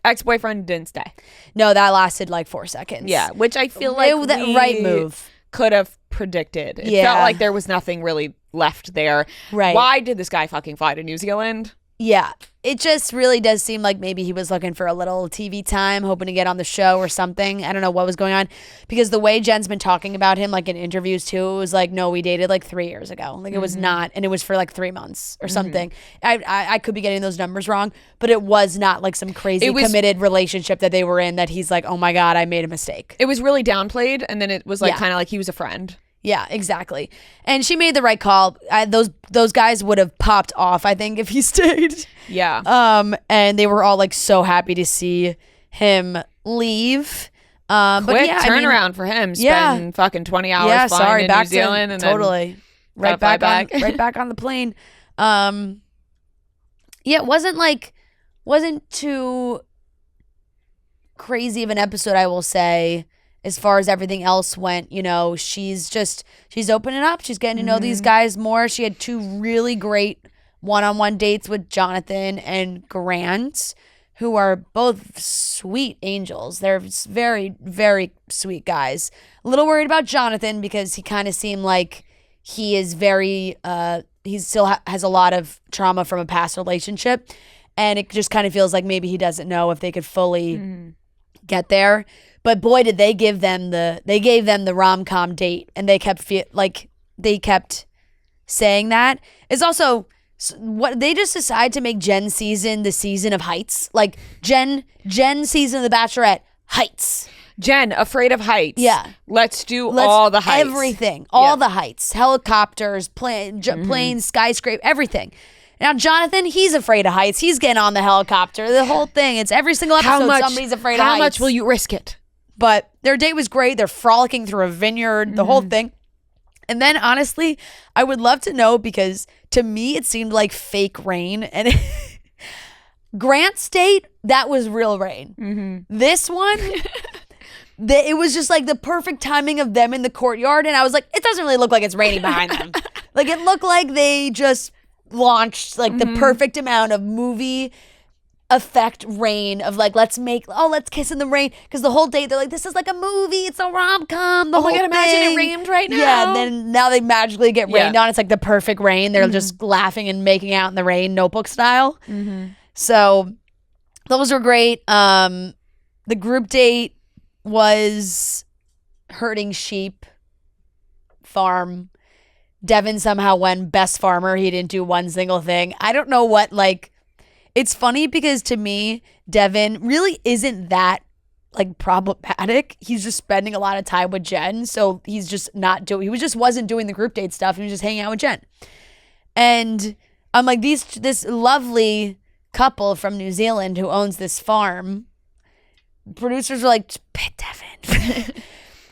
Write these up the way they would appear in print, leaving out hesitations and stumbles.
ex-boyfriend didn't stay. No, that lasted like 4 seconds. Yeah, which I feel like that right move. Could have predicted. It Yeah. felt like there was nothing really left there. Right. Why did this guy fucking fly to New Zealand? Yeah. It just really does seem like maybe he was looking for a little TV time, hoping to get on the show or something. I don't know what was going on, because the way Jen's been talking about him, like in interviews too, it was like, no, we dated like 3 years ago. Like it was not, and it was for like 3 months or something. I could be getting those numbers wrong, but it was not like some crazy committed relationship that they were in that he's like, oh my God, I made a mistake. It was really downplayed, and then it was like kind of like he was a friend. Yeah, exactly. And she made the right call. Those guys would have popped off, I think, if he stayed. Yeah. And they were all like so happy to see him leave. Quick turnaround for him. Spend fucking 20 hours flying to New Zealand and totally then right back on the plane. Yeah, it wasn't too crazy of an episode, I will say. As far as everything else went, you know, she's opening up. She's getting to know these guys more. She had 2 really great one-on-one dates with Jonathan and Grant, who are both sweet angels. They're very, very sweet guys. A little worried about Jonathan because he kind of seemed like he is very, he still has a lot of trauma from a past relationship. And it just kind of feels like maybe he doesn't know if they could fully get there. But boy, did they gave them the rom-com date, and they kept saying that. It's also what they just decide to make Jen's season the season of heights. Like Jen's season of The Bachelorette, heights. Jen, afraid of heights. Yeah. Let's all the heights. Everything. All the heights. Helicopters, planes, skyscraper, everything. Now, Jonathan, he's afraid of heights. He's getting on the helicopter. The whole thing. It's every single episode somebody's afraid of heights. How much will you risk it? But their date was great. They're frolicking through a vineyard, the whole thing. And then, honestly, I would love to know, because to me, it seemed like fake rain. And Grant's date, that was real rain. This one, it was just like the perfect timing of them in the courtyard. And I was like, it doesn't really look like it's raining behind them. Like, it looked like they just launched like the perfect amount of movie effect rain of like, let's kiss in the rain, because the whole date they're like, this is like a movie, it's a rom-com, the whole my God, imagine thing. it rained right now. Yeah, and then now they magically get rained on. It's like the perfect rain. They're just laughing and making out in the rain, Notebook style. So those were great. The group date was herding sheep farm. Devin somehow won best farmer. He didn't do one single thing. I don't know what, like, it's funny because to me, Devin really isn't that like problematic. He's just spending a lot of time with Jen. So he's just wasn't doing the group date stuff. He was just hanging out with Jen. And I'm like, this lovely couple from New Zealand who owns this farm, producers were like, pick Devin.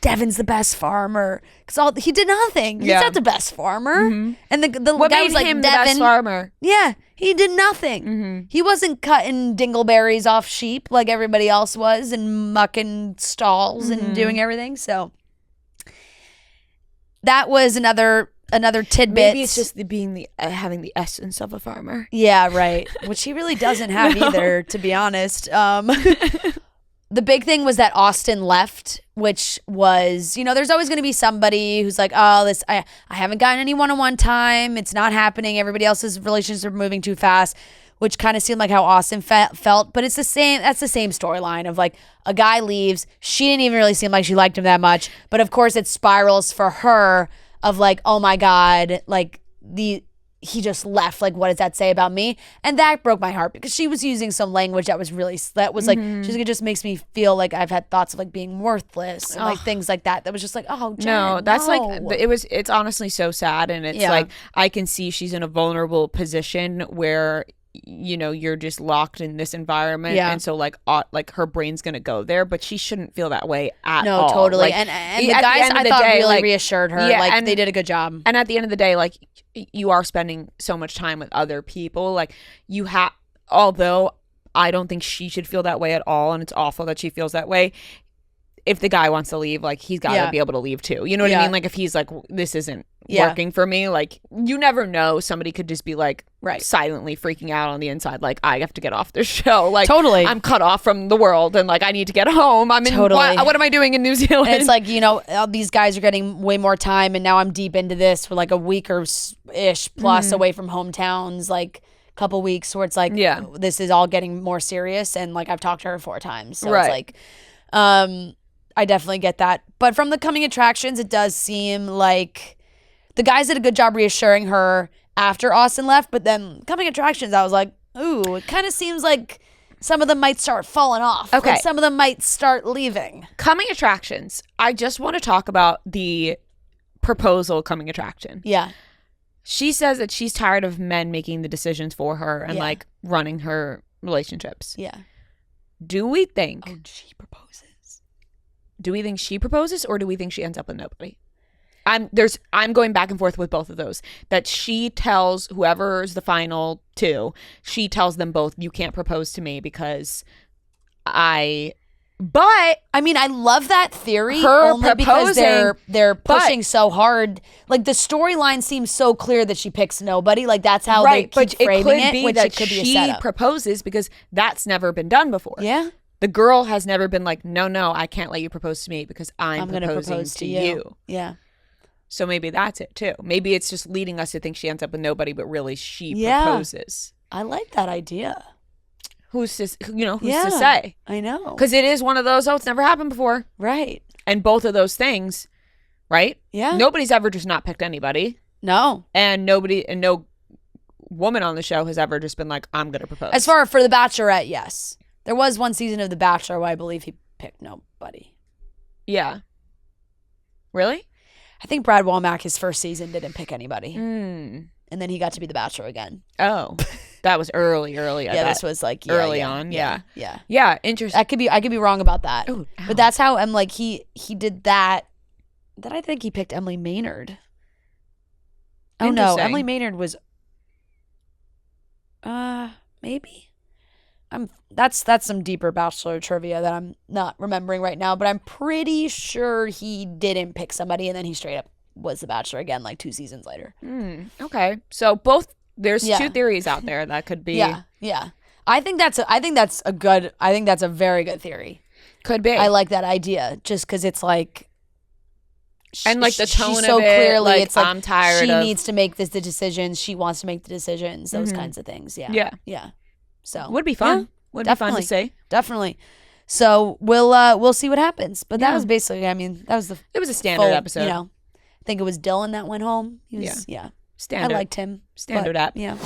Devin's the best farmer, because he did nothing. He's not the best farmer. And the what guy made was like, him Devin, the best farmer? Yeah, he did nothing. He wasn't cutting dingleberries off sheep like everybody else was, and mucking stalls and doing everything. So that was another tidbit. Maybe it's just having the essence of a farmer. Yeah, right. Which he really doesn't have either, to be honest. The big thing was that Austin left, which was, there's always going to be somebody who's like, oh, I haven't gotten any one-on-one time. It's not happening. Everybody else's relationships are moving too fast, which kind of seemed like how Austin felt. But it's the same. That's the same storyline of like a guy leaves. She didn't even really seem like she liked him that much. But of course, it spirals for her of like, oh my God, like he just left. Like, what does that say about me? And that broke my heart, because she was using some language that was like, she's like, it just makes me feel like I've had thoughts of like being worthless and like things like that. That was just like, oh, Jen, no, that's no. like, it's honestly so sad. And it's like, I can see she's in a vulnerable position where, you're just locked in this environment. Yeah. And so like her brain's going to go there, but she shouldn't feel that way at all. No, totally. Like, and the guys, I thought, really reassured her. Yeah, like, they did a good job. And at the end of the day, like, you are spending so much time with other people. Like, although I don't think she should feel that way at all, and it's awful that she feels that way, if the guy wants to leave, like, he's got to be able to leave too. You know what I mean? Like, if he's like, this isn't working for me, like, you never know. Somebody could just be like silently freaking out on the inside, like, I have to get off this show. Like, totally, I'm cut off from the world and like I need to get home. I'm in what am I doing in New Zealand? And it's like, you know, all these guys are getting way more time, and now I'm deep into this for like a week or ish plus away from hometowns, like a couple weeks, where it's like, this is all getting more serious, and like I've talked to her 4 times, so it's like, I definitely get that. But from the coming attractions, it does seem like the guys did a good job reassuring her after Austin left, but then coming attractions, I was like, ooh, it kind of seems like some of them might start falling off. Okay. Like some of them might start leaving. Coming attractions. I just want to talk about the proposal coming attraction. Yeah. She says that she's tired of men making the decisions for her and like running her relationships. Yeah. Do we think... Oh, she proposes. Do we think she proposes, or do we think she ends up with nobody? I'm going back and forth with both of those. That she tells whoever's the final 2, she tells them both, you can't propose to me because but I mean, I love that theory only because they're pushing so hard. Like, the storyline seems so clear that she picks nobody. Like, that's how they keep framing it, which it could be a setup. She proposes because that's never been done before. Yeah. The girl has never been like, no, I can't let you propose to me because I'm proposing to you. Yeah. So maybe that's it too. Maybe it's just leading us to think she ends up with nobody, but really she proposes. I like that idea. Who's to say? I know. Because it is one of those, it's never happened before. Right. And both of those things, right? Yeah. Nobody's ever just not picked anybody. No. And no woman on the show has ever just been like, I'm going to propose. As far for The Bachelorette, yes. There was one season of The Bachelor where I believe he picked nobody. Yeah. Really? I think Brad Womack, his first season, didn't pick anybody. And then he got to be The Bachelor again. Oh. That was early. This was like early on. Yeah. Interesting. I could be wrong about that. Ooh, but that's how I'm like, he did that. Then I think he picked Emily Maynard. Oh no, Emily Maynard was maybe. That's some deeper Bachelor trivia that I'm not remembering right now, but I'm pretty sure he didn't pick somebody and then he straight up was The Bachelor again like 2 seasons later. Okay. So there's 2 theories out there that could be. Yeah. I think that's a very good theory. Could be. I like that idea just because it's like, and like the tone so of it, clearly like, it's like I'm tired she of... needs to make the decisions. She wants to make the decisions. Those kinds of things. Yeah. So would be fun. Would be fun to see. Definitely. So we'll see what happens. But that was basically, I mean, it was a standard episode. You know, I think it was Dylan that went home. He was, Standard. I liked him. Standard app. Yeah.